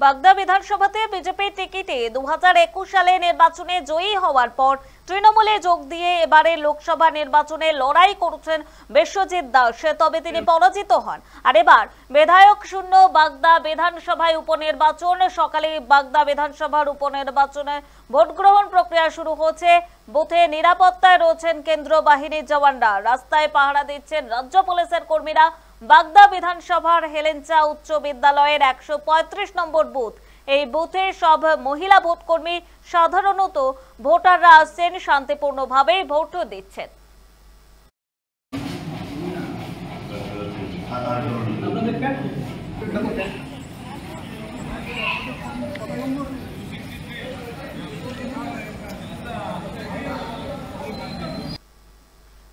বাগদা বিধানসভাতে বিজেপির টিকিটে 2021 সালে নির্বাচনে জয়ী হওয়ার পর তৃণমূলে যোগ দিয়ে এবারে লোকসভা নির্বাচনে লড়াই করছেন বিশ্বজিৎ দাস। তবে তিনি পরাজিত হন। আর এবার বিধায়ক শূন্য বাগদা বিধানসভায় উপনির্বাচন। সকালে বাগদা বিধানসভার উপনির্বাচনে ভোট গ্রহণ প্রক্রিয়া শুরু হচ্ছে। বুথে নিরাপত্তায় রয়েছেন কেন্দ্র বাহিনীর জওয়ানরা, রাস্তায় পাহারা দিচ্ছেন রাজ্য পুলিশের কর্মীরা। বাগদা বিধানসভার হেলেঞ্চা উচ্চ বিদ্যালয়ের 135 নম্বর বুথ। এই বুথে সব মহিলা ভোটকর্মী। সাধারণত ভোটাররা আসছেন শান্তিপূর্ণভাবে ভোট দিচ্ছেন।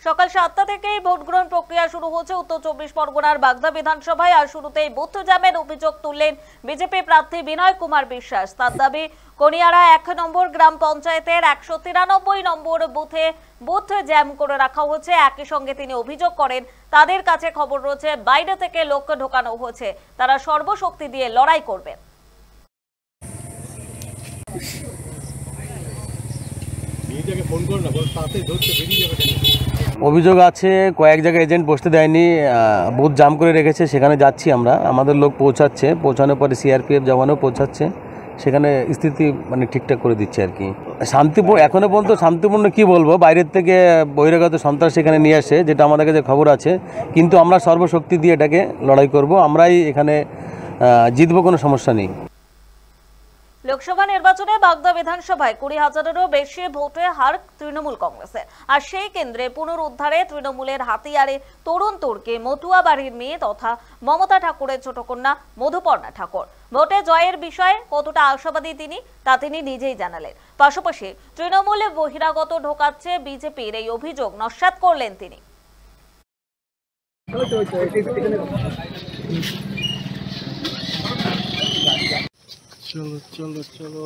সকাল 7টা থেকেই ভোট গ্রহণ প্রক্রিয়া শুরু হচ্ছে উত্তর 24 পরগনার বাগদা বিধানসভায়। আর শুরুতেই বুথ জ্যামের অভিযোগ তুললেন বিজেপি প্রার্থী বিনয় কুমার বিশ্বাস। তার দাবি, কনিয়ারা 1 নম্বর গ্রাম পঞ্চায়েতের 193 নম্বর বুথে বুথ জ্যাম করে রাখা হচ্ছে। একই সঙ্গে তিনি অভিযোগ করেন, তাদের কাছে খবর রয়েছে বাইরে থেকে লোক ঢোকানো হচ্ছে, তারা সর্বশক্তি দিয়ে লড়াই করবেন। অভিযোগ আছে কয়েক জায়গায় এজেন্ট বসতে দেয়নি, বুথ জাম করে রেখেছে। সেখানে যাচ্ছি আমরা, আমাদের লোক পৌঁছাচ্ছে, পৌঁছানোর পরে সিআরপিএফ জওয়ানও পৌঁছাচ্ছে, সেখানে স্থিতি মানে ঠিকঠাক করে দিচ্ছে আর কি। শান্তিপূর্ণ এখনও পর্যন্ত শান্তিপূর্ণ কি বলবো, বাইরের থেকে বহিরাগত সন্ত্রাস এখানে নিয়ে আসে, যেটা আমাদের কাছে খবর আছে। কিন্তু আমরা সর্বশক্তি দিয়ে এটাকে লড়াই করব, আমরাই এখানে জিতবো, কোনো সমস্যা নেই। লোকসভা নির্বাচনে বাগদা বিধানসভায় 20,000-এরও বেশি ভোটে হার তৃণমূল কংগ্রেসের। আর সেই কেন্দ্রে পুনরুদ্ধারে তৃণমূলের হাতিয়ারে তরুণ তুর্কি মতুয়া বাড়ির মেয়ে তথা মমতা ঠাকুরের ছোট কন্যা মধুপর্ণা ঠাকুর। ভোটে জয়ের বিষয়ে কতটা আশাবাদী তা তিনি নিজেই জানালেন। পাশাপাশি তৃণমূলে বহিরাগত ঢোকাচ্ছে বিজেপির এই অভিযোগ নস্যাৎ করলেন তিনি। চলো চলো চলো,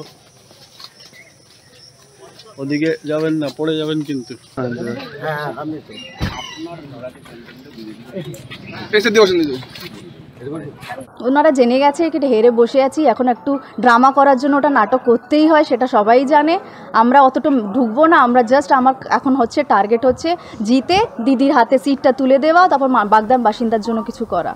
ওদিকে যাবেন না, পড়ে যাবেন কিন্তু। ওনারা জেনে গেছে এটা হেরে বসে আছি, এখন একটু ড্রামা করার জন্য ওটা নাটক করতেই হয়, সেটা সবাই জানে। আমরা অতটা ঢুকবো না, আমরা জাস্ট আমার এখন হচ্ছে টার্গেট হচ্ছে জিতে দিদির হাতে সিটটা তুলে দেওয়া, তারপর বাগদার বাসিন্দার জন্য কিছু করা।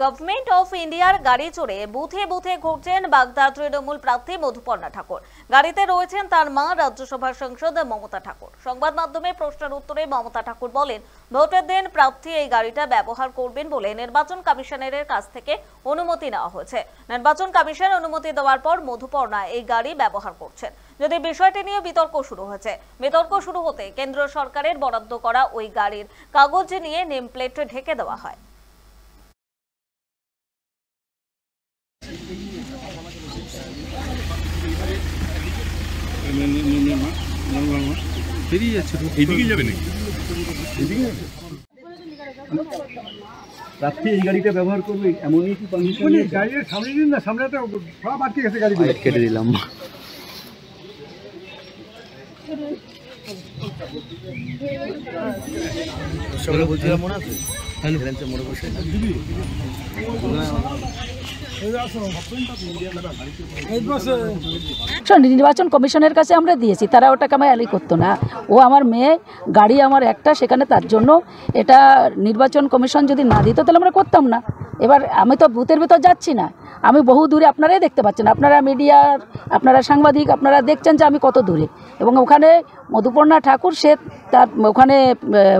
গভর্নমেন্ট অফ ইন্ডিয়ার গাড়ি চড়ে বুথে বুথে ঘুরছেন বাগদা তৃণমূল প্রার্থী মধুপর্ণা ঠাকুর। গাড়িতে রয়েছেন তার মা রাজ্যসভার সাংসদ মমতা ঠাকুর। সংবাদ মাধ্যমে প্রশ্নের উত্তরে মমতা ঠাকুর বলেন, ভোটের দিন প্রার্থী এই গাড়িটা ব্যবহার করবেন বলে নির্বাচন কমিশনের কাছ থেকে অনুমতি নেওয়া হয়েছে। নির্বাচন কমিশন অনুমতি দেওয়ার পর মধুপর্ণা এই গাড়ি ব্যবহার করছেন। যদি বিষয়টি নিয়ে বিতর্ক শুরু হয়েছে, বিতর্ক শুরু হতে কেন্দ্র সরকারের বরাদ্দ করা ওই গাড়ির কাগজ নিয়ে নেম প্লেট ঢেকে দেওয়া হয়। প্রার্থী এই গাড়িটা ব্যবহার করবে এমনই কি পারমিশন? গাড়ির সামনে দিন না, সামনে তো সব আটকে গেছে, গাড়ি কেটে দিলাম। মনে আছে নির্বাচন কমিশনের কাছে আমরা দিয়েছি, তারা ওটাকে আমার অ্যালি করতো না। ও আমার মেয়ে, গাড়ি আমার একটা, সেখানে তার জন্য এটা নির্বাচন কমিশন যদি না দিত তাহলে আমরা করতাম না। এবার আমি তো বুথের ভিতর যাচ্ছি না, আমি বহু দূরে, আপনারাই দেখতে পাচ্ছেন, আপনারা মিডিয়ার, আপনারা সাংবাদিক, আপনারা দেখছেন যে আমি কত দূরে। এবং ওখানে মধুপর্ণা ঠাকুর সে তার ওখানে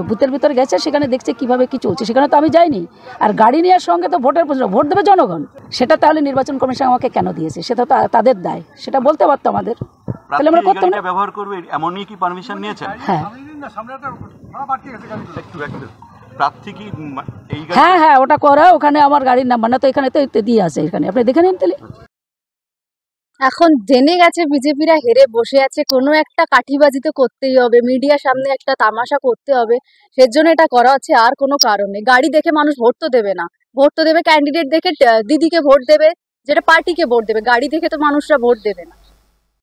বুথের ভিতরে গেছে, সেখানে দেখছে কিভাবে কি চলছে, সেখানে তো আমি যাইনি। আর গাড়ি নেওয়ার সঙ্গে তো ভোটের প্রশ্ন, ভোট দেবে জনগণ, সেটা তাহলে নির্বাচন কমিশন আমাকে কেন দিয়েছে, সেটা তো তাদের দায়, সেটা বলতে পারতো আমাদের, তাহলে আমরা করতাম না। ব্যবহার করবে এমনই কি পারমিশন নিয়েছেন? হ্যাঁ প্রার্থী কি এই গাড়ি? হ্যাঁ হ্যাঁ, ওটা করা, ওখানে আমার গাড়ির নাম্বার না তো, এখানে তো দিয়ে আছে, এখানে আপনি দেখে নিন তাহলে। এখন জেনে গেছে বিজেপিরা হেরে বসে আছে, কোনো একটা কাঠিবাজি তো করতেই হবে, মিডিয়ার সামনে একটা তামাশা করতে হবে, সেজন্য এটা করা হচ্ছে, আর কোনো কারণ নেই। গাড়ি দেখে মানুষ ভোট তো দেবে না, ভোট তো দেবে ক্যান্ডিডেট দেখে, দিদিকে ভোট দেবে, যেটা পার্টিকে ভোট দেবে, গাড়ি দেখে তো মানুষরা ভোট দেবে না।